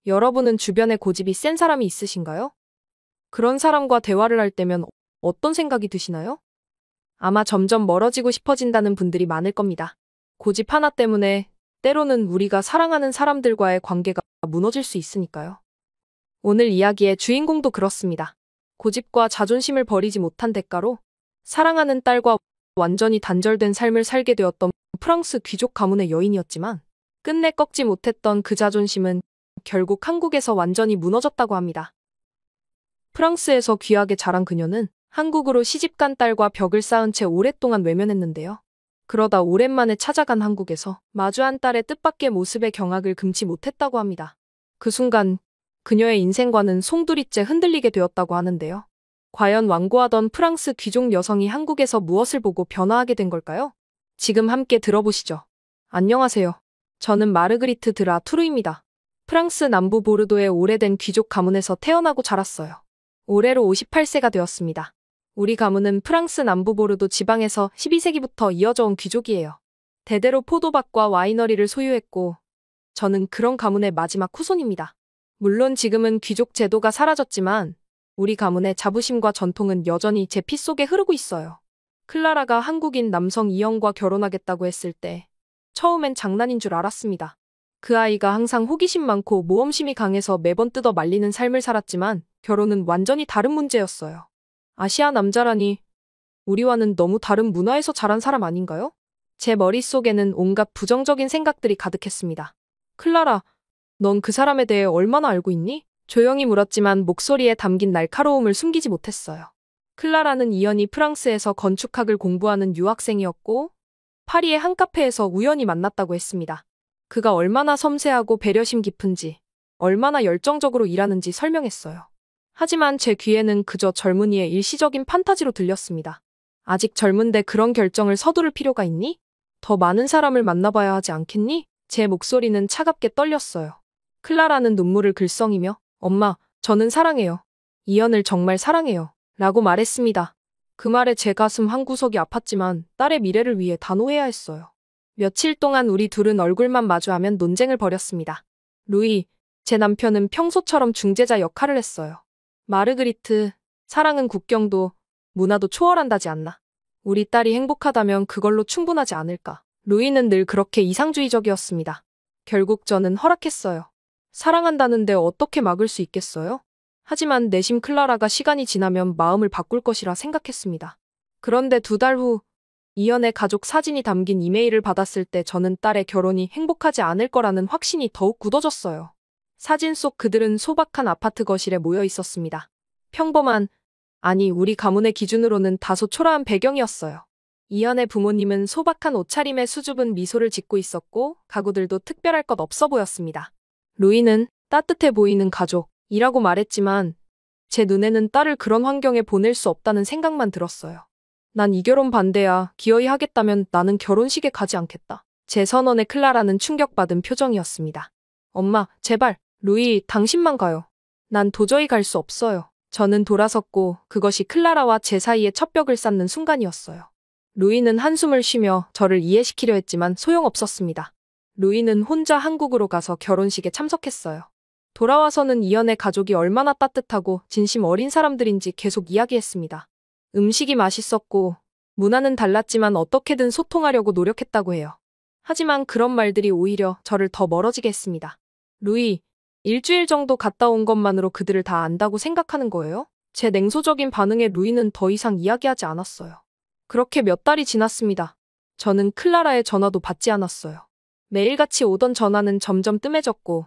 여러분은 주변에 고집이 센 사람이 있으신가요? 그런 사람과 대화를 할 때면 어떤 생각이 드시나요? 아마 점점 멀어지고 싶어진다는 분들이 많을 겁니다. 고집 하나 때문에 때로는 우리가 사랑하는 사람들과의 관계가 무너질 수 있으니까요. 오늘 이야기의 주인공도 그렇습니다. 고집과 자존심을 버리지 못한 대가로 사랑하는 딸과 완전히 단절된 삶을 살게 되었던 프랑스 귀족 가문의 여인이었지만 끝내 꺾지 못했던 그 자존심은 결국 한국에서 완전히 무너졌다고 합니다. 프랑스에서 귀하게 자란 그녀는 한국으로 시집간 딸과 벽을 쌓은 채 오랫동안 외면했는데요. 그러다 오랜만에 찾아간 한국에서 마주한 딸의 뜻밖의 모습에 경악을 금치 못했다고 합니다. 그 순간 그녀의 인생관은 송두리째 흔들리게 되었다고 하는데요. 과연 완고하던 프랑스 귀족 여성이 한국에서 무엇을 보고 변화하게 된 걸까요? 지금 함께 들어보시죠. 안녕하세요. 저는 마르그리트 드라 투르입니다. 프랑스 남부 보르도의 오래된 귀족 가문에서 태어나고 자랐어요. 올해로 58세가 되었습니다. 우리 가문은 프랑스 남부 보르도 지방에서 12세기부터 이어져 온 귀족이에요. 대대로 포도밭과 와이너리를 소유했고 저는 그런 가문의 마지막 후손입니다. 물론 지금은 귀족 제도가 사라졌지만 우리 가문의 자부심과 전통은 여전히 제 피 속에 흐르고 있어요. 클라라가 한국인 남성 이영과 결혼하겠다고 했을 때 처음엔 장난인 줄 알았습니다. 그 아이가 항상 호기심 많고 모험심이 강해서 매번 뜯어 말리는 삶을 살았지만 결혼은 완전히 다른 문제였어요. 아시아 남자라니 우리와는 너무 다른 문화에서 자란 사람 아닌가요? 제 머릿속에는 온갖 부정적인 생각들이 가득했습니다. 클라라, 넌 그 사람에 대해 얼마나 알고 있니? 조용히 물었지만 목소리에 담긴 날카로움을 숨기지 못했어요. 클라라는 이연이 프랑스에서 건축학을 공부하는 유학생이었고 파리의 한 카페에서 우연히 만났다고 했습니다. 그가 얼마나 섬세하고 배려심 깊은지, 얼마나 열정적으로 일하는지 설명했어요. 하지만 제 귀에는 그저 젊은이의 일시적인 판타지로 들렸습니다. 아직 젊은데 그런 결정을 서두를 필요가 있니? 더 많은 사람을 만나봐야 하지 않겠니? 제 목소리는 차갑게 떨렸어요. 클라라는 눈물을 글썽이며 엄마, 저는 사랑해요. 이연을 정말 사랑해요. 라고 말했습니다. 그 말에 제 가슴 한구석이 아팠지만 딸의 미래를 위해 단호해야 했어요. 며칠 동안 우리 둘은 얼굴만 마주하면 논쟁을 벌였습니다. 루이, 제 남편은 평소처럼 중재자 역할을 했어요. 마르그리트, 사랑은 국경도 문화도 초월한다지 않나. 우리 딸이 행복하다면 그걸로 충분하지 않을까. 루이는 늘 그렇게 이상주의적이었습니다. 결국 저는 허락했어요. 사랑한다는데 어떻게 막을 수 있겠어요? 하지만 내심 클라라가 시간이 지나면 마음을 바꿀 것이라 생각했습니다. 그런데 2달 후 이연의 가족 사진이 담긴 이메일을 받았을 때 저는 딸의 결혼이 행복하지 않을 거라는 확신이 더욱 굳어졌어요. 사진 속 그들은 소박한 아파트 거실에 모여 있었습니다. 평범한, 아니 우리 가문의 기준으로는 다소 초라한 배경이었어요. 이연의 부모님은 소박한 옷차림에 수줍은 미소를 짓고 있었고 가구들도 특별할 것 없어 보였습니다. 루이는 따뜻해 보이는 가족이라고 말했지만 제 눈에는 딸을 그런 환경에 보낼 수 없다는 생각만 들었어요. 난 이 결혼 반대야. 기어이 하겠다면 나는 결혼식에 가지 않겠다. 제 선언에 클라라는 충격받은 표정이었습니다. 엄마, 제발, 루이, 당신만 가요. 난 도저히 갈 수 없어요. 저는 돌아섰고 그것이 클라라와 제 사이에 첫 벽을 쌓는 순간이었어요. 루이는 한숨을 쉬며 저를 이해시키려 했지만 소용없었습니다. 루이는 혼자 한국으로 가서 결혼식에 참석했어요. 돌아와서는 이연의 가족이 얼마나 따뜻하고 진심 어린 사람들인지 계속 이야기했습니다. 음식이 맛있었고 문화는 달랐지만 어떻게든 소통하려고 노력했다고 해요. 하지만 그런 말들이 오히려 저를 더 멀어지게 했습니다. 루이, 일주일 정도 갔다 온 것만으로 그들을 다 안다고 생각하는 거예요? 제 냉소적인 반응에 루이는 더 이상 이야기하지 않았어요. 그렇게 몇 달이 지났습니다. 저는 클라라의 전화도 받지 않았어요. 매일같이 오던 전화는 점점 뜸해졌고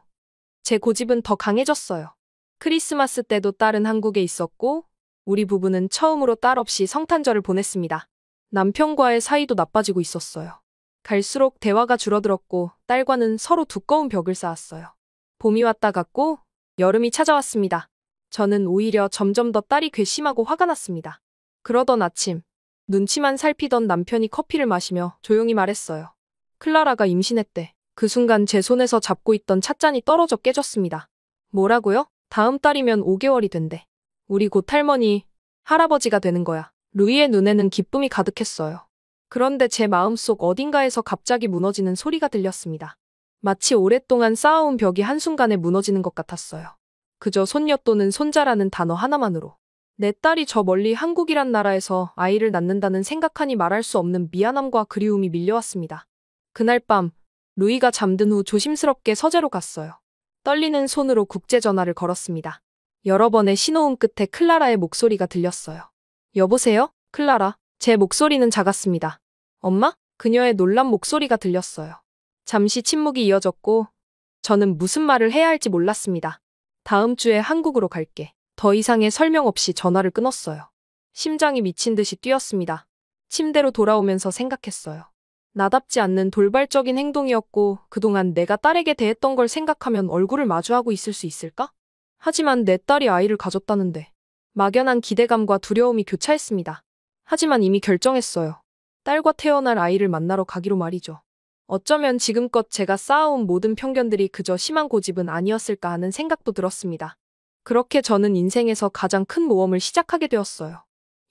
제 고집은 더 강해졌어요. 크리스마스 때도 딸은 한국에 있었고 우리 부부는 처음으로 딸 없이 성탄절을 보냈습니다. 남편과의 사이도 나빠지고 있었어요. 갈수록 대화가 줄어들었고 딸과는 서로 두꺼운 벽을 쌓았어요. 봄이 왔다 갔고 여름이 찾아왔습니다. 저는 오히려 점점 더 딸이 괘씸하고 화가 났습니다. 그러던 아침, 눈치만 살피던 남편이 커피를 마시며 조용히 말했어요. 클라라가 임신했대. 그 순간 제 손에서 잡고 있던 찻잔이 떨어져 깨졌습니다. 뭐라고요? 다음 달이면 5개월이 된대. 우리 곧 할머니, 할아버지가 되는 거야. 루이의 눈에는 기쁨이 가득했어요. 그런데 제 마음속 어딘가에서 갑자기 무너지는 소리가 들렸습니다. 마치 오랫동안 쌓아온 벽이 한순간에 무너지는 것 같았어요. 그저 손녀 또는 손자라는 단어 하나만으로 내 딸이 저 멀리 한국이란 나라에서 아이를 낳는다는 생각하니 말할 수 없는 미안함과 그리움이 밀려왔습니다. 그날 밤 루이가 잠든 후 조심스럽게 서재로 갔어요. 떨리는 손으로 국제전화를 걸었습니다. 여러 번의 신호음 끝에 클라라의 목소리가 들렸어요. 여보세요? 클라라. 제 목소리는 작았습니다. 엄마? 그녀의 놀란 목소리가 들렸어요. 잠시 침묵이 이어졌고 저는 무슨 말을 해야 할지 몰랐습니다. 다음 주에 한국으로 갈게. 더 이상의 설명 없이 전화를 끊었어요. 심장이 미친 듯이 뛰었습니다. 침대로 돌아오면서 생각했어요. 나답지 않는 돌발적인 행동이었고 그동안 내가 딸에게 대했던 걸 생각하면 얼굴을 마주하고 있을 수 있을까? 하지만 내 딸이 아이를 가졌다는데 막연한 기대감과 두려움이 교차했습니다. 하지만 이미 결정했어요. 딸과 태어날 아이를 만나러 가기로 말이죠. 어쩌면 지금껏 제가 쌓아온 모든 편견들이 그저 심한 고집은 아니었을까 하는 생각도 들었습니다. 그렇게 저는 인생에서 가장 큰 모험을 시작하게 되었어요.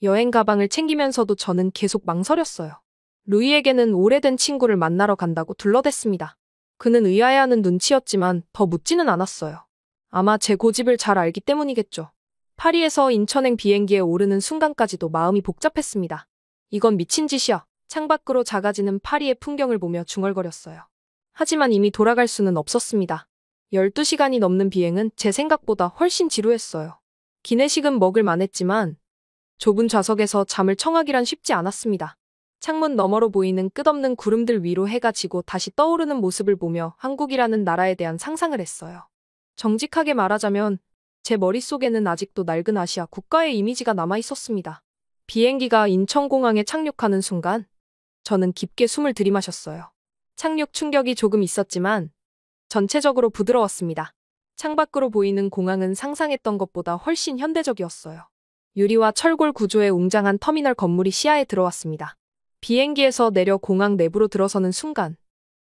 여행 가방을 챙기면서도 저는 계속 망설였어요. 루이에게는 오래된 친구를 만나러 간다고 둘러댔습니다. 그는 의아해하는 눈치였지만 더 묻지는 않았어요. 아마 제 고집을 잘 알기 때문이겠죠. 파리에서 인천행 비행기에 오르는 순간까지도 마음이 복잡했습니다. 이건 미친 짓이야. 창밖으로 작아지는 파리의 풍경을 보며 중얼거렸어요. 하지만 이미 돌아갈 수는 없었습니다. 12시간이 넘는 비행은 제 생각보다 훨씬 지루했어요. 기내식은 먹을 만했지만 좁은 좌석에서 잠을 청하기란 쉽지 않았습니다. 창문 너머로 보이는 끝없는 구름들 위로 해가 지고 다시 떠오르는 모습을 보며 한국이라는 나라에 대한 상상을 했어요. 정직하게 말하자면 제 머릿속에는 아직도 낡은 아시아 국가의 이미지가 남아 있었습니다. 비행기가 인천공항에 착륙하는 순간 저는 깊게 숨을 들이마셨어요. 착륙 충격이 조금 있었지만 전체적으로 부드러웠습니다. 창밖으로 보이는 공항은 상상했던 것보다 훨씬 현대적이었어요. 유리와 철골 구조의 웅장한 터미널 건물이 시야에 들어왔습니다. 비행기에서 내려 공항 내부로 들어서는 순간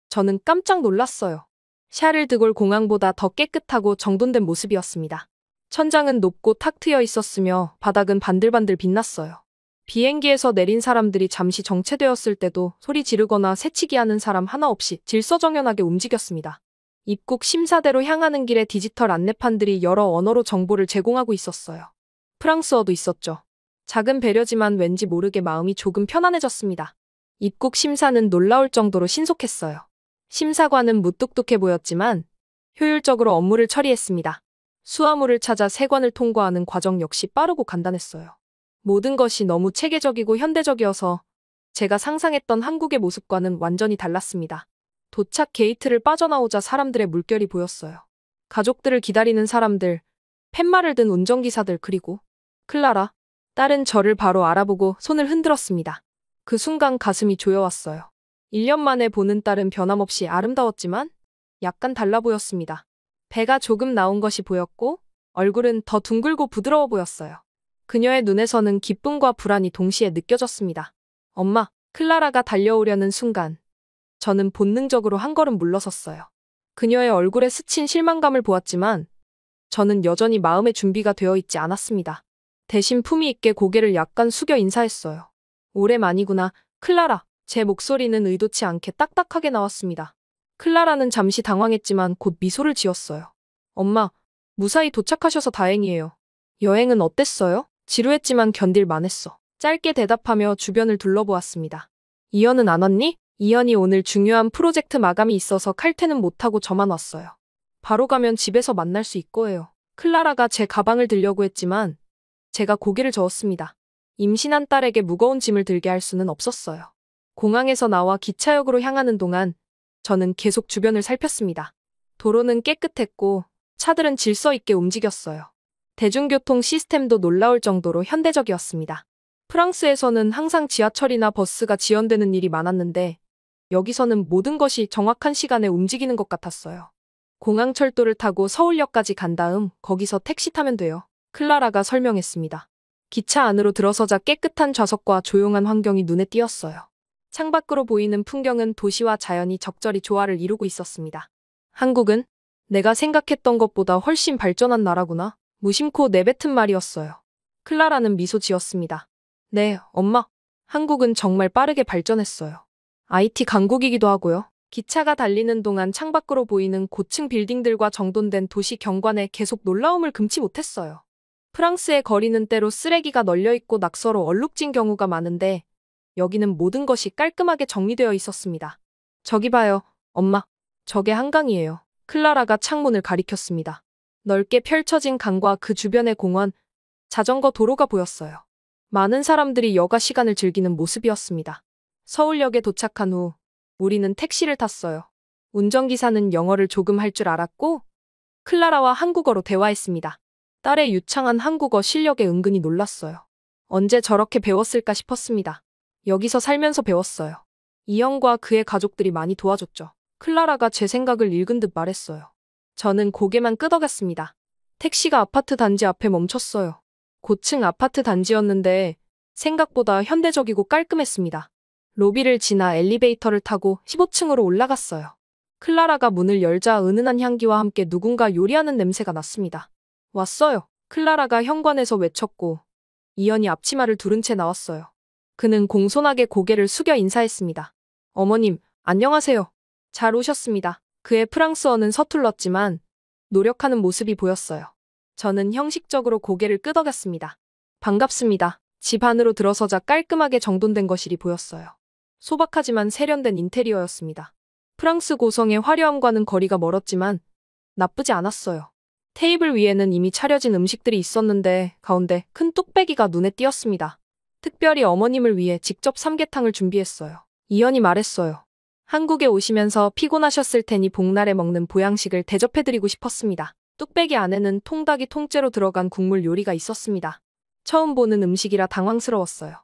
저는 깜짝 놀랐어요. 샤를 드골 공항보다 더 깨끗하고 정돈된 모습이었습니다. 천장은 높고 탁 트여 있었으며 바닥은 반들반들 빛났어요. 비행기에서 내린 사람들이 잠시 정체되었을 때도 소리 지르거나 새치기 하는 사람 하나 없이 질서정연하게 움직였습니다. 입국 심사대로 향하는 길에 디지털 안내판들이 여러 언어로 정보를 제공하고 있었어요. 프랑스어도 있었죠. 작은 배려지만 왠지 모르게 마음이 조금 편안해졌습니다. 입국 심사는 놀라울 정도로 신속했어요. 심사관은 무뚝뚝해 보였지만 효율적으로 업무를 처리했습니다. 수화물을 찾아 세관을 통과하는 과정 역시 빠르고 간단했어요. 모든 것이 너무 체계적이고 현대적이어서 제가 상상했던 한국의 모습과는 완전히 달랐습니다. 도착 게이트를 빠져나오자 사람들의 물결이 보였어요. 가족들을 기다리는 사람들, 팻말을 든 운전기사들 그리고 클라라, 딸은 저를 바로 알아보고 손을 흔들었습니다. 그 순간 가슴이 조여왔어요. 1년 만에 보는 딸은 변함없이 아름다웠지만 약간 달라 보였습니다. 배가 조금 나온 것이 보였고 얼굴은 더 둥글고 부드러워 보였어요. 그녀의 눈에서는 기쁨과 불안이 동시에 느껴졌습니다. 엄마, 클라라가 달려오려는 순간 저는 본능적으로 한 걸음 물러섰어요. 그녀의 얼굴에 스친 실망감을 보았지만 저는 여전히 마음의 준비가 되어 있지 않았습니다. 대신 품위 있게 고개를 약간 숙여 인사했어요. 오랜만이구나, 클라라. 제 목소리는 의도치 않게 딱딱하게 나왔습니다. 클라라는 잠시 당황했지만 곧 미소를 지었어요. 엄마, 무사히 도착하셔서 다행이에요. 여행은 어땠어요? 지루했지만 견딜 만했어. 짧게 대답하며 주변을 둘러보았습니다. 이현은 안 왔니? 이현이 오늘 중요한 프로젝트 마감이 있어서 칼퇴는 못하고 저만 왔어요. 바로 가면 집에서 만날 수 있거예요. 클라라가 제 가방을 들려고 했지만 제가 고개를 저었습니다. 임신한 딸에게 무거운 짐을 들게 할 수는 없었어요. 공항에서 나와 기차역으로 향하는 동안 저는 계속 주변을 살폈습니다. 도로는 깨끗했고 차들은 질서 있게 움직였어요. 대중교통 시스템도 놀라울 정도로 현대적이었습니다. 프랑스에서는 항상 지하철이나 버스가 지연되는 일이 많았는데 여기서는 모든 것이 정확한 시간에 움직이는 것 같았어요. 공항철도를 타고 서울역까지 간 다음 거기서 택시 타면 돼요. 클라라가 설명했습니다. 기차 안으로 들어서자 깨끗한 좌석과 조용한 환경이 눈에 띄었어요. 창밖으로 보이는 풍경은 도시와 자연이 적절히 조화를 이루고 있었습니다. 한국은 내가 생각했던 것보다 훨씬 발전한 나라구나. 무심코 내뱉은 말이었어요. 클라라는 미소 지었습니다. 네, 엄마. 한국은 정말 빠르게 발전했어요. IT 강국이기도 하고요. 기차가 달리는 동안 창밖으로 보이는 고층 빌딩들과 정돈된 도시 경관에 계속 놀라움을 금치 못했어요. 프랑스의 거리는 때로 쓰레기가 널려있고 낙서로 얼룩진 경우가 많은데 여기는 모든 것이 깔끔하게 정리되어 있었습니다. 저기 봐요, 엄마. 저게 한강이에요. 클라라가 창문을 가리켰습니다. 넓게 펼쳐진 강과 그 주변의 공원, 자전거 도로가 보였어요. 많은 사람들이 여가 시간을 즐기는 모습이었습니다. 서울역에 도착한 후 우리는 택시를 탔어요. 운전기사는 영어를 조금 할 줄 알았고 클라라와 한국어로 대화했습니다. 딸의 유창한 한국어 실력에 은근히 놀랐어요. 언제 저렇게 배웠을까 싶었습니다. 여기서 살면서 배웠어요. 이형과 그의 가족들이 많이 도와줬죠. 클라라가 제 생각을 읽은 듯 말했어요. 저는 고개만 끄덕였습니다. 택시가 아파트 단지 앞에 멈췄어요. 고층 아파트 단지였는데 생각보다 현대적이고 깔끔했습니다. 로비를 지나 엘리베이터를 타고 15층으로 올라갔어요. 클라라가 문을 열자 은은한 향기와 함께 누군가 요리하는 냄새가 났습니다. 왔어요. 클라라가 현관에서 외쳤고 이현이 앞치마를 두른 채 나왔어요. 그는 공손하게 고개를 숙여 인사했습니다. 어머님, 안녕하세요. 잘 오셨습니다. 그의 프랑스어는 서툴렀지만 노력하는 모습이 보였어요. 저는 형식적으로 고개를 끄덕였습니다. 반갑습니다. 집 안으로 들어서자 깔끔하게 정돈된 거실이 보였어요. 소박하지만 세련된 인테리어였습니다. 프랑스 고성의 화려함과는 거리가 멀었지만 나쁘지 않았어요. 테이블 위에는 이미 차려진 음식들이 있었는데 가운데 큰 뚝배기가 눈에 띄었습니다. 특별히 어머님을 위해 직접 삼계탕을 준비했어요. 이현이 말했어요. 한국에 오시면서 피곤하셨을 테니 복날에 먹는 보양식을 대접해드리고 싶었습니다. 뚝배기 안에는 통닭이 통째로 들어간 국물 요리가 있었습니다. 처음 보는 음식이라 당황스러웠어요.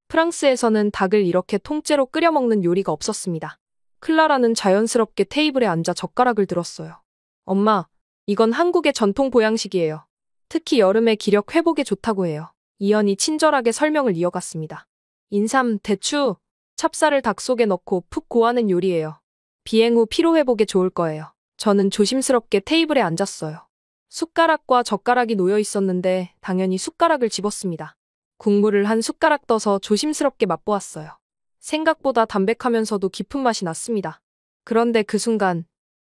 프랑스에서는 닭을 이렇게 통째로 끓여 먹는 요리가 없었습니다. 클라라는 자연스럽게 테이블에 앉아 젓가락을 들었어요. 엄마, 이건 한국의 전통 보양식이에요. 특히 여름에 기력 회복에 좋다고 해요. 이현이 친절하게 설명을 이어갔습니다. 인삼, 대추, 찹쌀을 닭 속에 넣고 푹 고하는 요리예요. 비행 후 피로 회복에 좋을 거예요. 저는 조심스럽게 테이블에 앉았어요. 숟가락과 젓가락이 놓여 있었는데 당연히 숟가락을 집었습니다. 국물을 한 숟가락 떠서 조심스럽게 맛보았어요. 생각보다 담백하면서도 깊은 맛이 났습니다. 그런데 그 순간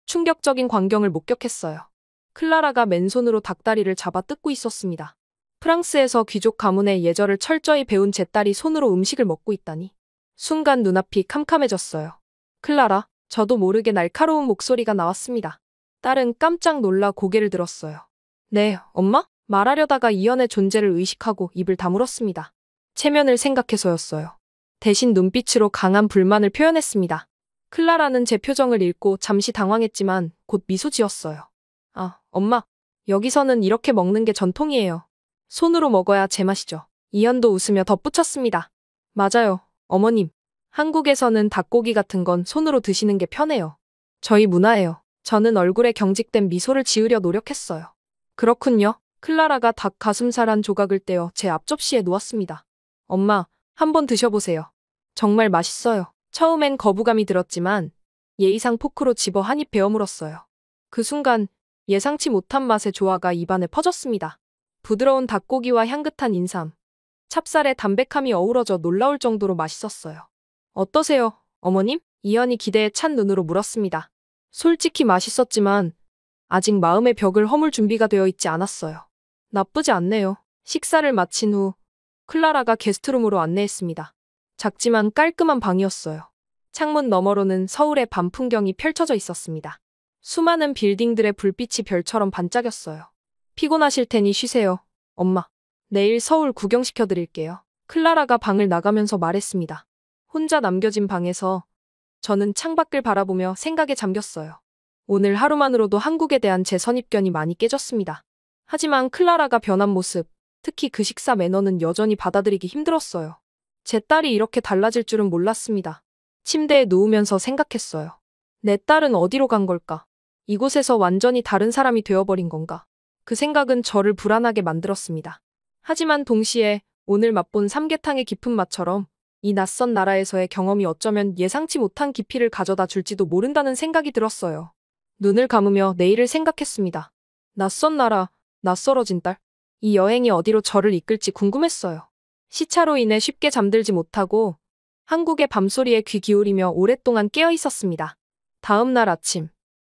충격적인 광경을 목격했어요. 클라라가 맨손으로 닭다리를 잡아 뜯고 있었습니다. 프랑스에서 귀족 가문의 예절을 철저히 배운 제 딸이 손으로 음식을 먹고 있다니. 순간 눈앞이 캄캄해졌어요. 클라라, 저도 모르게 날카로운 목소리가 나왔습니다. 딸은 깜짝 놀라 고개를 들었어요. 네, 엄마? 말하려다가 이현의 존재를 의식하고 입을 다물었습니다. 체면을 생각해서였어요. 대신 눈빛으로 강한 불만을 표현했습니다. 클라라는 제 표정을 읽고 잠시 당황했지만 곧 미소 지었어요. 아, 엄마, 여기서는 이렇게 먹는 게 전통이에요. 손으로 먹어야 제맛이죠. 이현도 웃으며 덧붙였습니다. 맞아요, 어머님. 한국에서는 닭고기 같은 건 손으로 드시는 게 편해요. 저희 문화예요. 저는 얼굴에 경직된 미소를 지으려 노력했어요. 그렇군요. 클라라가 닭 가슴살 한 조각을 떼어 제 앞접시에 놓았습니다. 엄마, 한번 드셔보세요. 정말 맛있어요. 처음엔 거부감이 들었지만 예의상 포크로 집어 한 입 베어 물었어요. 그 순간 예상치 못한 맛의 조화가 입안에 퍼졌습니다. 부드러운 닭고기와 향긋한 인삼, 찹쌀의 담백함이 어우러져 놀라울 정도로 맛있었어요. 어떠세요, 어머님? 이현이 기대에 찬 눈으로 물었습니다. 솔직히 맛있었지만 아직 마음의 벽을 허물 준비가 되어 있지 않았어요. 나쁘지 않네요. 식사를 마친 후 클라라가 게스트룸으로 안내했습니다. 작지만 깔끔한 방이었어요. 창문 너머로는 서울의 밤 풍경이 펼쳐져 있었습니다. 수많은 빌딩들의 불빛이 별처럼 반짝였어요. 피곤하실 테니 쉬세요, 엄마. 내일 서울 구경시켜드릴게요. 클라라가 방을 나가면서 말했습니다. 혼자 남겨진 방에서 저는 창밖을 바라보며 생각에 잠겼어요. 오늘 하루만으로도 한국에 대한 제 선입견이 많이 깨졌습니다. 하지만 클라라가 변한 모습, 특히 그 식사 매너는 여전히 받아들이기 힘들었어요. 제 딸이 이렇게 달라질 줄은 몰랐습니다. 침대에 누우면서 생각했어요. 내 딸은 어디로 간 걸까? 이곳에서 완전히 다른 사람이 되어버린 건가? 그 생각은 저를 불안하게 만들었습니다. 하지만 동시에 오늘 맛본 삼계탕의 깊은 맛처럼 이 낯선 나라에서의 경험이 어쩌면 예상치 못한 깊이를 가져다 줄지도 모른다는 생각이 들었어요. 눈을 감으며 내일을 생각했습니다. 낯선 나라, 낯설어진 딸. 이 여행이 어디로 저를 이끌지 궁금했어요. 시차로 인해 쉽게 잠들지 못하고 한국의 밤소리에 귀 기울이며 오랫동안 깨어 있었습니다. 다음 날 아침,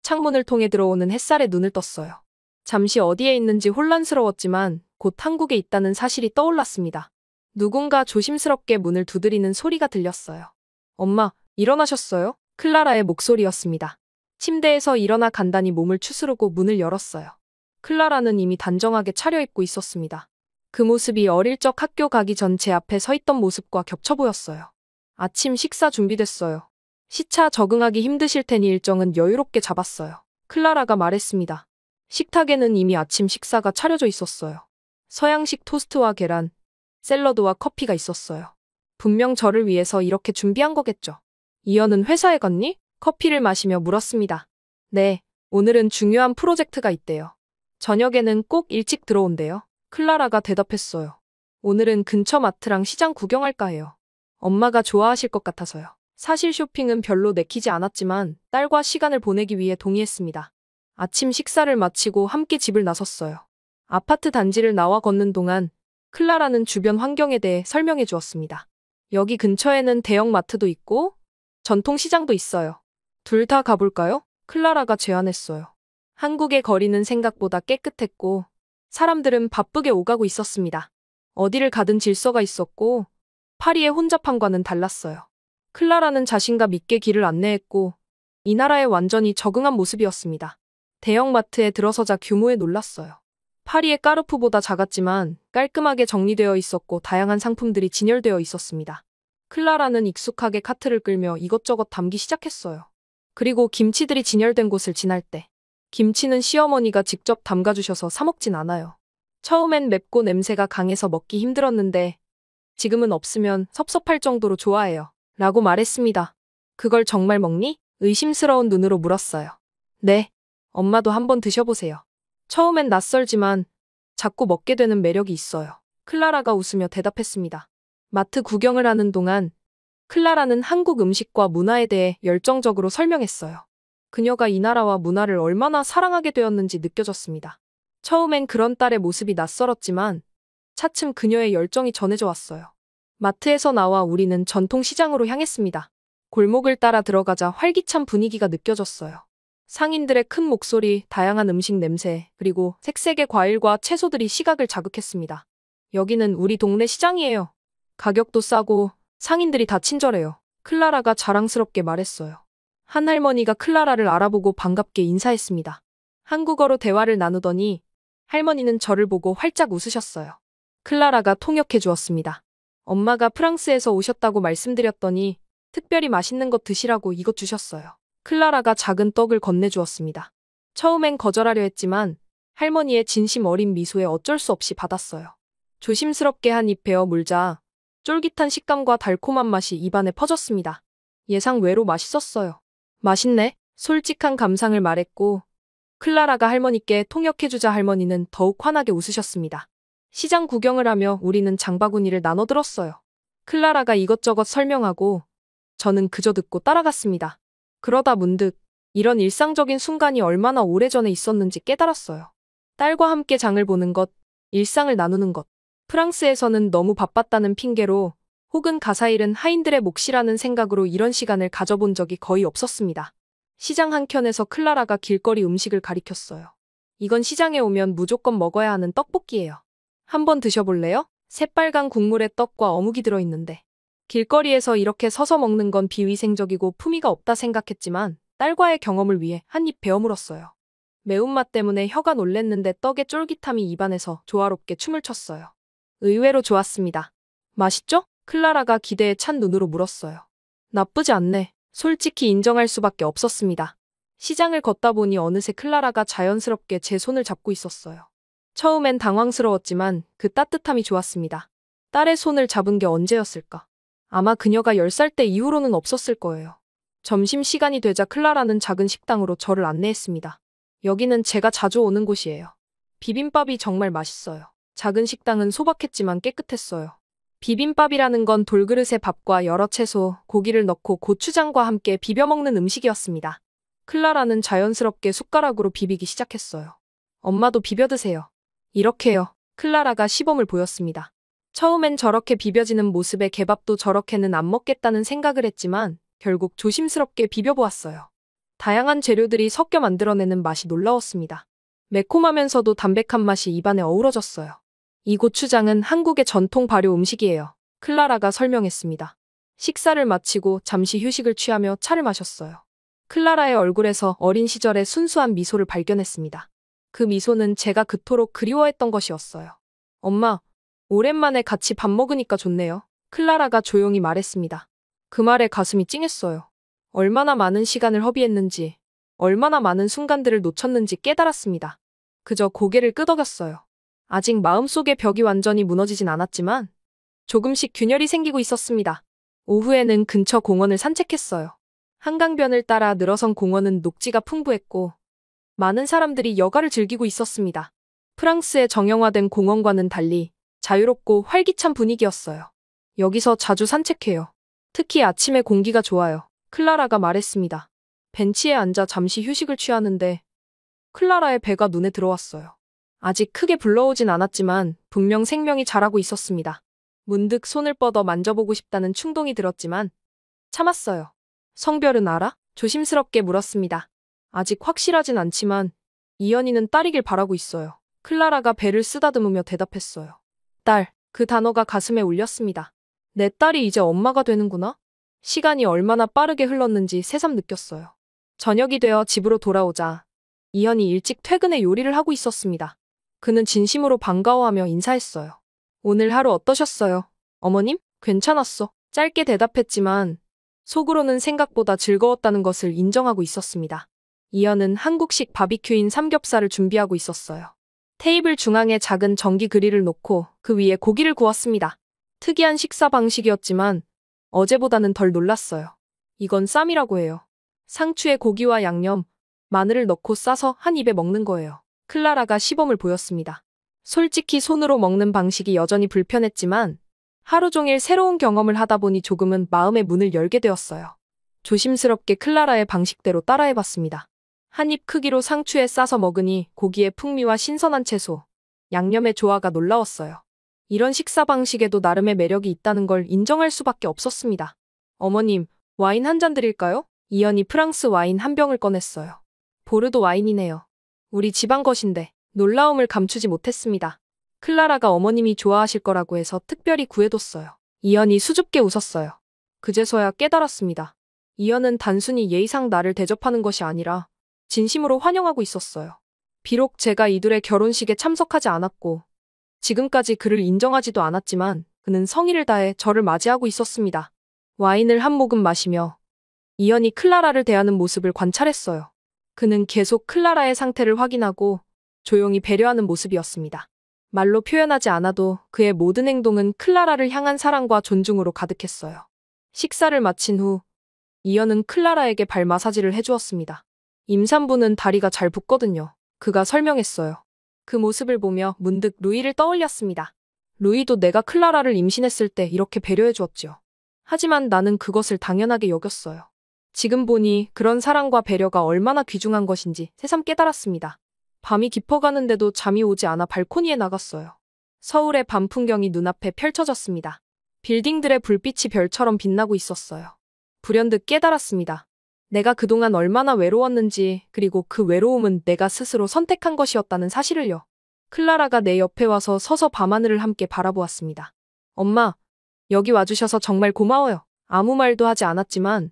창문을 통해 들어오는 햇살에 눈을 떴어요. 잠시 어디에 있는지 혼란스러웠지만 곧 한국에 있다는 사실이 떠올랐습니다. 누군가 조심스럽게 문을 두드리는 소리가 들렸어요. 엄마, 일어나셨어요? 클라라의 목소리였습니다. 침대에서 일어나 간단히 몸을 추스르고 문을 열었어요. 클라라는 이미 단정하게 차려입고 있었습니다. 그 모습이 어릴 적 학교 가기 전 제 앞에 서 있던 모습과 겹쳐 보였어요. 아침 식사 준비됐어요. 시차 적응하기 힘드실 테니 일정은 여유롭게 잡았어요. 클라라가 말했습니다. 식탁에는 이미 아침 식사가 차려져 있었어요. 서양식 토스트와 계란, 샐러드와 커피가 있었어요. 분명 저를 위해서 이렇게 준비한 거겠죠. 이현은 회사에 갔니? 커피를 마시며 물었습니다. 네, 오늘은 중요한 프로젝트가 있대요. 저녁에는 꼭 일찍 들어온대요. 클라라가 대답했어요. 오늘은 근처 마트랑 시장 구경할까 해요. 엄마가 좋아하실 것 같아서요. 사실 쇼핑은 별로 내키지 않았지만 딸과 시간을 보내기 위해 동의했습니다. 아침 식사를 마치고 함께 집을 나섰어요. 아파트 단지를 나와 걷는 동안 클라라는 주변 환경에 대해 설명해 주었습니다. 여기 근처에는 대형 마트도 있고 전통시장도 있어요. 둘 다 가볼까요? 클라라가 제안했어요. 한국의 거리는 생각보다 깨끗했고 사람들은 바쁘게 오가고 있었습니다. 어디를 가든 질서가 있었고 파리의 혼잡함과는 달랐어요. 클라라는 자신감 있게 길을 안내했고 이 나라에 완전히 적응한 모습이었습니다. 대형 마트에 들어서자 규모에 놀랐어요. 파리의 까르푸보다 작았지만 깔끔하게 정리되어 있었고 다양한 상품들이 진열되어 있었습니다. 클라라는 익숙하게 카트를 끌며 이것저것 담기 시작했어요. 그리고 김치들이 진열된 곳을 지날 때 김치는 시어머니가 직접 담가주셔서 사 먹진 않아요. 처음엔 맵고 냄새가 강해서 먹기 힘들었는데 지금은 없으면 섭섭할 정도로 좋아해요. 라고 말했습니다. 그걸 정말 먹니? 의심스러운 눈으로 물었어요. 네, 엄마도 한번 드셔보세요. 처음엔 낯설지만 자꾸 먹게 되는 매력이 있어요. 클라라가 웃으며 대답했습니다. 마트 구경을 하는 동안 클라라는 한국 음식과 문화에 대해 열정적으로 설명했어요. 그녀가 이 나라와 문화를 얼마나 사랑하게 되었는지 느껴졌습니다. 처음엔 그런 딸의 모습이 낯설었지만 차츰 그녀의 열정이 전해져 왔어요. 마트에서 나와 우리는 전통시장으로 향했습니다. 골목을 따라 들어가자 활기찬 분위기가 느껴졌어요. 상인들의 큰 목소리, 다양한 음식 냄새, 그리고 색색의 과일과 채소들이 시각을 자극했습니다. 여기는 우리 동네 시장이에요. 가격도 싸고 상인들이 다 친절해요. 클라라가 자랑스럽게 말했어요. 한 할머니가 클라라를 알아보고 반갑게 인사했습니다. 한국어로 대화를 나누더니 할머니는 저를 보고 활짝 웃으셨어요. 클라라가 통역해 주었습니다. 엄마가 프랑스에서 오셨다고 말씀드렸더니 특별히 맛있는 것 드시라고 이것 주셨어요. 클라라가 작은 떡을 건네주었습니다. 처음엔 거절하려 했지만 할머니의 진심 어린 미소에 어쩔 수 없이 받았어요. 조심스럽게 한 입 베어 물자 쫄깃한 식감과 달콤한 맛이 입안에 퍼졌습니다. 예상 외로 맛있었어요. 맛있네? 솔직한 감상을 말했고 클라라가 할머니께 통역해주자 할머니는 더욱 환하게 웃으셨습니다. 시장 구경을 하며 우리는 장바구니를 나눠 들었어요. 클라라가 이것저것 설명하고 저는 그저 듣고 따라갔습니다. 그러다 문득 이런 일상적인 순간이 얼마나 오래전에 있었는지 깨달았어요. 딸과 함께 장을 보는 것, 일상을 나누는 것. 프랑스에서는 너무 바빴다는 핑계로 혹은 가사 잃은 하인들의 몫이라는 생각으로 이런 시간을 가져본 적이 거의 없었습니다. 시장 한켠에서 클라라가 길거리 음식을 가리켰어요. 이건 시장에 오면 무조건 먹어야 하는 떡볶이예요. 한번 드셔볼래요? 새빨간 국물에 떡과 어묵이 들어있는데. 길거리에서 이렇게 서서 먹는 건 비위생적이고 품위가 없다 생각했지만 딸과의 경험을 위해 한 입 베어 물었어요. 매운맛 때문에 혀가 놀랬는데 떡의 쫄깃함이 입안에서 조화롭게 춤을 췄어요. 의외로 좋았습니다. 맛있죠? 클라라가 기대에 찬 눈으로 물었어요. 나쁘지 않네. 솔직히 인정할 수밖에 없었습니다. 시장을 걷다 보니 어느새 클라라가 자연스럽게 제 손을 잡고 있었어요. 처음엔 당황스러웠지만 그 따뜻함이 좋았습니다. 딸의 손을 잡은 게 언제였을까? 아마 그녀가 10살 때 이후로는 없었을 거예요. 점심시간이 되자 클라라는 작은 식당으로 저를 안내했습니다. 여기는 제가 자주 오는 곳이에요. 비빔밥이 정말 맛있어요. 작은 식당은 소박했지만 깨끗했어요. 비빔밥이라는 건 돌그릇에 밥과 여러 채소, 고기를 넣고 고추장과 함께 비벼 먹는 음식이었습니다. 클라라는 자연스럽게 숟가락으로 비비기 시작했어요. 엄마도 비벼 드세요. 이렇게요. 클라라가 시범을 보였습니다. 처음엔 저렇게 비벼지는 모습에 개밥도 저렇게는 안 먹겠다는 생각을 했지만 결국 조심스럽게 비벼보았어요. 다양한 재료들이 섞여 만들어내는 맛이 놀라웠습니다. 매콤하면서도 담백한 맛이 입안에 어우러졌어요. 이 고추장은 한국의 전통 발효 음식이에요. 클라라가 설명했습니다. 식사를 마치고 잠시 휴식을 취하며 차를 마셨어요. 클라라의 얼굴에서 어린 시절의 순수한 미소를 발견했습니다. 그 미소는 제가 그토록 그리워했던 것이었어요. 엄마, 오랜만에 같이 밥 먹으니까 좋네요. 클라라가 조용히 말했습니다. 그 말에 가슴이 찡했어요. 얼마나 많은 시간을 허비했는지, 얼마나 많은 순간들을 놓쳤는지 깨달았습니다. 그저 고개를 끄덕였어요. 아직 마음속의 벽이 완전히 무너지진 않았지만 조금씩 균열이 생기고 있었습니다. 오후에는 근처 공원을 산책했어요. 한강변을 따라 늘어선 공원은 녹지가 풍부했고 많은 사람들이 여가를 즐기고 있었습니다. 프랑스의 정형화된 공원과는 달리 자유롭고 활기찬 분위기였어요. 여기서 자주 산책해요. 특히 아침에 공기가 좋아요. 클라라가 말했습니다. 벤치에 앉아 잠시 휴식을 취하는데 클라라의 배가 눈에 들어왔어요. 아직 크게 불러오진 않았지만 분명 생명이 자라고 있었습니다. 문득 손을 뻗어 만져보고 싶다는 충동이 들었지만 참았어요. 성별은 알아? 조심스럽게 물었습니다. 아직 확실하진 않지만 이연이는 딸이길 바라고 있어요. 클라라가 배를 쓰다듬으며 대답했어요. 딸, 그 단어가 가슴에 울렸습니다. 내 딸이 이제 엄마가 되는구나? 시간이 얼마나 빠르게 흘렀는지 새삼 느꼈어요. 저녁이 되어 집으로 돌아오자 이연이 일찍 퇴근해 요리를 하고 있었습니다. 그는 진심으로 반가워하며 인사했어요. 오늘 하루 어떠셨어요? 어머님? 괜찮았어. 짧게 대답했지만 속으로는 생각보다 즐거웠다는 것을 인정하고 있었습니다. 이연은 한국식 바비큐인 삼겹살을 준비하고 있었어요. 테이블 중앙에 작은 전기 그릴을 놓고 그 위에 고기를 구웠습니다. 특이한 식사 방식이었지만 어제보다는 덜 놀랐어요. 이건 쌈이라고 해요. 상추에 고기와 양념, 마늘을 넣고 싸서 한 입에 먹는 거예요. 클라라가 시범을 보였습니다. 솔직히 손으로 먹는 방식이 여전히 불편했지만 하루 종일 새로운 경험을 하다 보니 조금은 마음의 문을 열게 되었어요. 조심스럽게 클라라의 방식대로 따라해봤습니다. 한 입 크기로 상추에 싸서 먹으니 고기의 풍미와 신선한 채소, 양념의 조화가 놀라웠어요. 이런 식사 방식에도 나름의 매력이 있다는 걸 인정할 수밖에 없었습니다. 어머님, 와인 한 잔 드릴까요? 이연이 프랑스 와인 한 병을 꺼냈어요. 보르도 와인이네요. 우리 집안 것인데 놀라움을 감추지 못했습니다. 클라라가 어머님이 좋아하실 거라고 해서 특별히 구해뒀어요. 이연이 수줍게 웃었어요. 그제서야 깨달았습니다. 이연은 단순히 예의상 나를 대접하는 것이 아니라 진심으로 환영하고 있었어요. 비록 제가 이들의 결혼식에 참석하지 않았고 지금까지 그를 인정하지도 않았지만 그는 성의를 다해 저를 맞이하고 있었습니다. 와인을 한 모금 마시며 이연이 클라라를 대하는 모습을 관찰했어요. 그는 계속 클라라의 상태를 확인하고 조용히 배려하는 모습이었습니다. 말로 표현하지 않아도 그의 모든 행동은 클라라를 향한 사랑과 존중으로 가득했어요. 식사를 마친 후 이연은 클라라에게 발 마사지를 해주었습니다. 임산부는 다리가 잘 붓거든요. 그가 설명했어요. 그 모습을 보며 문득 루이를 떠올렸습니다. 루이도 내가 클라라를 임신했을 때 이렇게 배려해주었지요. 하지만 나는 그것을 당연하게 여겼어요. 지금 보니 그런 사랑과 배려가 얼마나 귀중한 것인지 새삼 깨달았습니다. 밤이 깊어가는데도 잠이 오지 않아 발코니에 나갔어요. 서울의 밤 풍경이 눈앞에 펼쳐졌습니다. 빌딩들의 불빛이 별처럼 빛나고 있었어요. 불현듯 깨달았습니다. 내가 그동안 얼마나 외로웠는지, 그리고 그 외로움은 내가 스스로 선택한 것이었다는 사실을요. 클라라가 내 옆에 와서 서서 밤하늘을 함께 바라보았습니다. 엄마, 여기 와주셔서 정말 고마워요. 아무 말도 하지 않았지만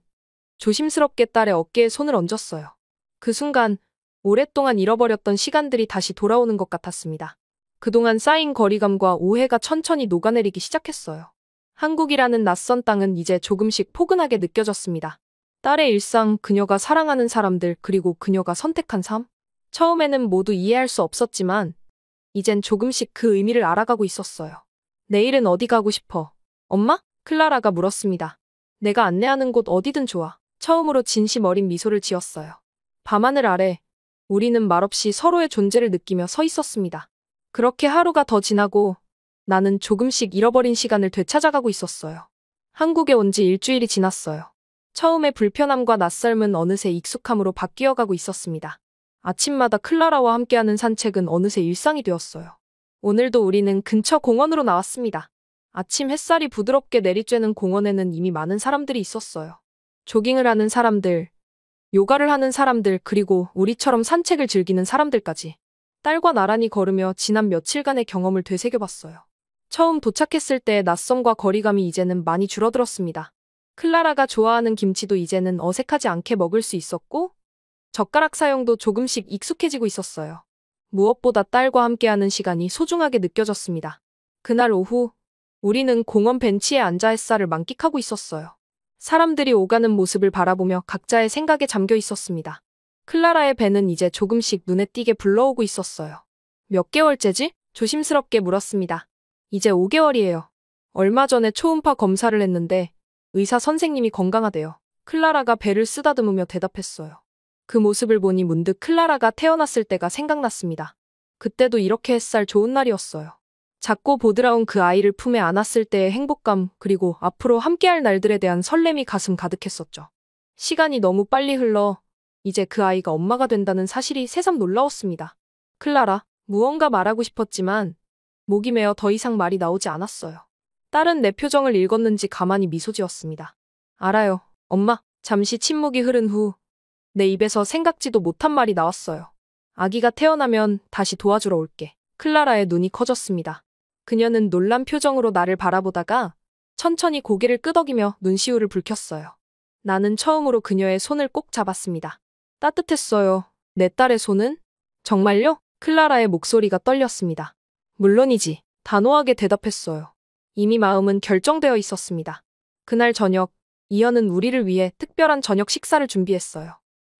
조심스럽게 딸의 어깨에 손을 얹었어요. 그 순간 오랫동안 잃어버렸던 시간들이 다시 돌아오는 것 같았습니다. 그동안 쌓인 거리감과 오해가 천천히 녹아내리기 시작했어요. 한국이라는 낯선 땅은 이제 조금씩 포근하게 느껴졌습니다. 딸의 일상, 그녀가 사랑하는 사람들, 그리고 그녀가 선택한 삶. 처음에는 모두 이해할 수 없었지만 이젠 조금씩 그 의미를 알아가고 있었어요. 내일은 어디 가고 싶어? 엄마? 클라라가 물었습니다. 내가 안내하는 곳 어디든 좋아. 처음으로 진심 어린 미소를 지었어요. 밤하늘 아래 우리는 말없이 서로의 존재를 느끼며 서 있었습니다. 그렇게 하루가 더 지나고 나는 조금씩 잃어버린 시간을 되찾아가고 있었어요. 한국에 온 지 일주일이 지났어요. 처음의 불편함과 낯설음은 어느새 익숙함으로 바뀌어가고 있었습니다. 아침마다 클라라와 함께하는 산책은 어느새 일상이 되었어요. 오늘도 우리는 근처 공원으로 나왔습니다. 아침 햇살이 부드럽게 내리쬐는 공원에는 이미 많은 사람들이 있었어요. 조깅을 하는 사람들, 요가를 하는 사람들, 그리고 우리처럼 산책을 즐기는 사람들까지. 딸과 나란히 걸으며 지난 며칠간의 경험을 되새겨봤어요. 처음 도착했을 때의 낯섦과 거리감이 이제는 많이 줄어들었습니다. 클라라가 좋아하는 김치도 이제는 어색하지 않게 먹을 수 있었고, 젓가락 사용도 조금씩 익숙해지고 있었어요. 무엇보다 딸과 함께하는 시간이 소중하게 느껴졌습니다. 그날 오후, 우리는 공원 벤치에 앉아 햇살을 만끽하고 있었어요. 사람들이 오가는 모습을 바라보며 각자의 생각에 잠겨 있었습니다. 클라라의 배는 이제 조금씩 눈에 띄게 불러오고 있었어요. 몇 개월째지? 조심스럽게 물었습니다. 이제 5개월이에요. 얼마 전에 초음파 검사를 했는데 의사 선생님이 건강하대요. 클라라가 배를 쓰다듬으며 대답했어요. 그 모습을 보니 문득 클라라가 태어났을 때가 생각났습니다. 그때도 이렇게 햇살 좋은 날이었어요. 작고 보드라운 그 아이를 품에 안았을 때의 행복감, 그리고 앞으로 함께할 날들에 대한 설렘이 가슴 가득했었죠. 시간이 너무 빨리 흘러 이제 그 아이가 엄마가 된다는 사실이 새삼 놀라웠습니다. 클라라, 무언가 말하고 싶었지만 목이 메어 더 이상 말이 나오지 않았어요. 딸은 내 표정을 읽었는지 가만히 미소 지었습니다. 알아요, 엄마. 잠시 침묵이 흐른 후 내 입에서 생각지도 못한 말이 나왔어요. 아기가 태어나면 다시 도와주러 올게. 클라라의 눈이 커졌습니다. 그녀는 놀란 표정으로 나를 바라보다가 천천히 고개를 끄덕이며 눈시울을 붉혔어요. 나는 처음으로 그녀의 손을 꼭 잡았습니다. 따뜻했어요. 내 딸의 손은? 정말요? 클라라의 목소리가 떨렸습니다. 물론이지. 단호하게 대답했어요. 이미 마음은 결정되어 있었습니다. 그날 저녁, 이현은 우리를 위해 특별한 저녁 식사를 준비했어요.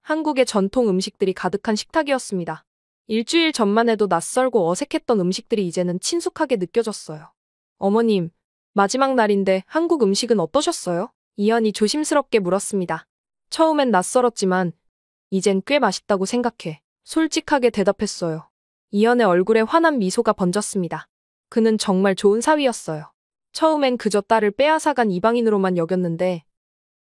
한국의 전통 음식들이 가득한 식탁이었습니다. 일주일 전만 해도 낯설고 어색했던 음식들이 이제는 친숙하게 느껴졌어요. 어머님, 마지막 날인데 한국 음식은 어떠셨어요? 이현이 조심스럽게 물었습니다. 처음엔 낯설었지만 이젠 꽤 맛있다고 생각해. 솔직하게 대답했어요. 이현의 얼굴에 환한 미소가 번졌습니다. 그는 정말 좋은 사위였어요. 처음엔 그저 딸을 빼앗아간 이방인으로만 여겼는데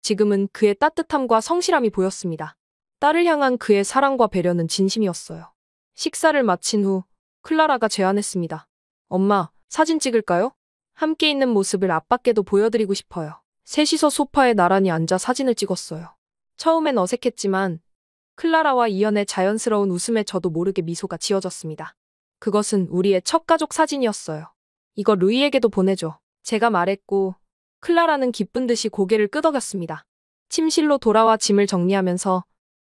지금은 그의 따뜻함과 성실함이 보였습니다. 딸을 향한 그의 사랑과 배려는 진심이었어요. 식사를 마친 후 클라라가 제안했습니다. 엄마, 사진 찍을까요? 함께 있는 모습을 아빠께도 보여드리고 싶어요. 셋이서 소파에 나란히 앉아 사진을 찍었어요. 처음엔 어색했지만 클라라와 이현의 자연스러운 웃음에 저도 모르게 미소가 지어졌습니다. 그것은 우리의 첫 가족 사진이었어요. 이거 루이에게도 보내줘. 제가 말했고 클라라는 기쁜 듯이 고개를 끄덕였습니다. 침실로 돌아와 짐을 정리하면서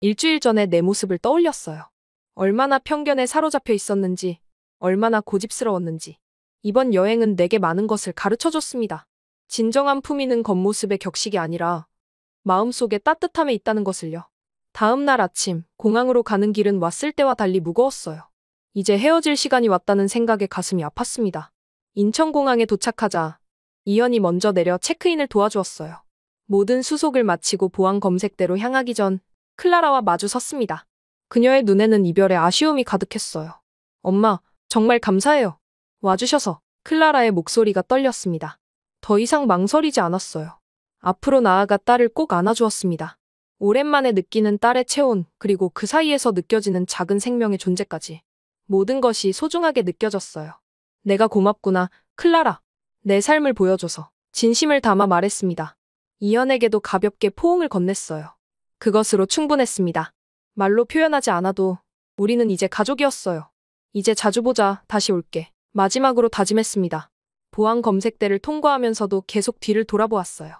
일주일 전에 내 모습을 떠올렸어요. 얼마나 편견에 사로잡혀 있었는지, 얼마나 고집스러웠는지. 이번 여행은 내게 많은 것을 가르쳐줬습니다. 진정한 품위는 겉모습의 격식이 아니라 마음속에 따뜻함에 있다는 것을요. 다음 날 아침, 공항으로 가는 길은 왔을 때와 달리 무거웠어요. 이제 헤어질 시간이 왔다는 생각에 가슴이 아팠습니다. 인천공항에 도착하자 이현이 먼저 내려 체크인을 도와주었어요. 모든 수속을 마치고 보안 검색대로 향하기 전 클라라와 마주 섰습니다. 그녀의 눈에는 이별의 아쉬움이 가득했어요. 엄마, 정말 감사해요. 와주셔서. 클라라의 목소리가 떨렸습니다. 더 이상 망설이지 않았어요. 앞으로 나아가 딸을 꼭 안아주었습니다. 오랜만에 느끼는 딸의 체온, 그리고 그 사이에서 느껴지는 작은 생명의 존재까지. 모든 것이 소중하게 느껴졌어요. 내가 고맙구나, 클라라. 내 삶을 보여줘서. 진심을 담아 말했습니다. 이현에게도 가볍게 포옹을 건넸어요. 그것으로 충분했습니다. 말로 표현하지 않아도 우리는 이제 가족이었어요. 이제 자주 보자, 다시 올게. 마지막으로 다짐했습니다. 보안 검색대를 통과하면서도 계속 뒤를 돌아보았어요.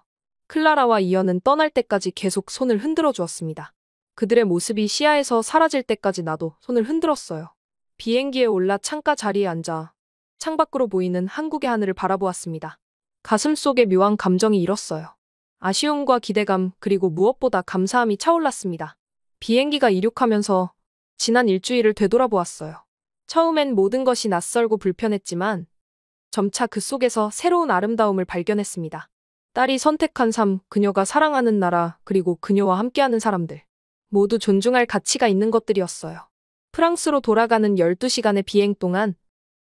클라라와 이현은 떠날 때까지 계속 손을 흔들어 주었습니다. 그들의 모습이 시야에서 사라질 때까지 나도 손을 흔들었어요. 비행기에 올라 창가 자리에 앉아 창밖으로 보이는 한국의 하늘을 바라보았습니다. 가슴속에 묘한 감정이 일었어요. 아쉬움과 기대감, 그리고 무엇보다 감사함이 차올랐습니다. 비행기가 이륙하면서 지난 일주일을 되돌아보았어요. 처음엔 모든 것이 낯설고 불편했지만 점차 그 속에서 새로운 아름다움을 발견했습니다. 딸이 선택한 삶, 그녀가 사랑하는 나라, 그리고 그녀와 함께하는 사람들. 모두 존중할 가치가 있는 것들이었어요. 프랑스로 돌아가는 12시간의 비행 동안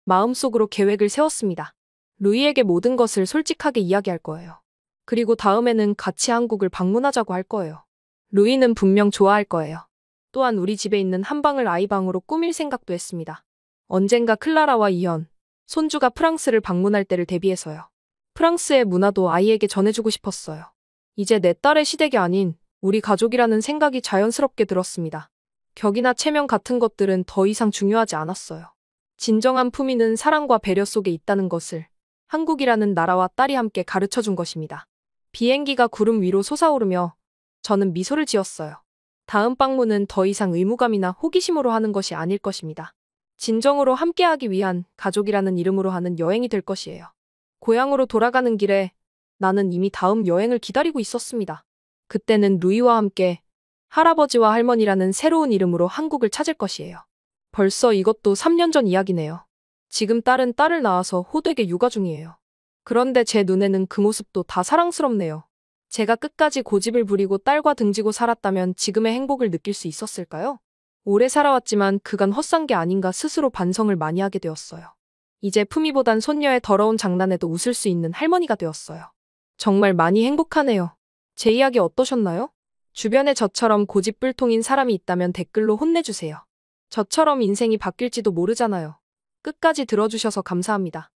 마음속으로 계획을 세웠습니다. 루이에게 모든 것을 솔직하게 이야기할 거예요. 그리고 다음에는 같이 한국을 방문하자고 할 거예요. 루이는 분명 좋아할 거예요. 또한 우리 집에 있는 한 방을 아이방으로 꾸밀 생각도 했습니다. 언젠가 클라라와 이현, 손주가 프랑스를 방문할 때를 대비해서요. 프랑스의 문화도 아이에게 전해주고 싶었어요. 이제 내 딸의 시댁이 아닌 우리 가족이라는 생각이 자연스럽게 들었습니다. 격이나 체면 같은 것들은 더 이상 중요하지 않았어요. 진정한 품위는 사랑과 배려 속에 있다는 것을 한국이라는 나라와 딸이 함께 가르쳐 준 것입니다. 비행기가 구름 위로 솟아오르며 저는 미소를 지었어요. 다음 방문은 더 이상 의무감이나 호기심으로 하는 것이 아닐 것입니다. 진정으로 함께하기 위한 가족이라는 이름으로 하는 여행이 될 것이에요. 고향으로 돌아가는 길에 나는 이미 다음 여행을 기다리고 있었습니다. 그때는 루이와 함께 할아버지와 할머니라는 새로운 이름으로 한국을 찾을 것이에요. 벌써 이것도 3년 전 이야기네요. 지금 딸은 딸을 낳아서 호되게 육아 중이에요. 그런데 제 눈에는 그 모습도 다 사랑스럽네요. 제가 끝까지 고집을 부리고 딸과 등지고 살았다면 지금의 행복을 느낄 수 있었을까요? 오래 살아왔지만 그간 헛산 게 아닌가 스스로 반성을 많이 하게 되었어요. 이제 품위보단 손녀의 더러운 장난에도 웃을 수 있는 할머니가 되었어요. 정말 많이 행복하네요. 제 이야기 어떠셨나요? 주변에 저처럼 고집불통인 사람이 있다면 댓글로 혼내주세요. 저처럼 인생이 바뀔지도 모르잖아요. 끝까지 들어주셔서 감사합니다.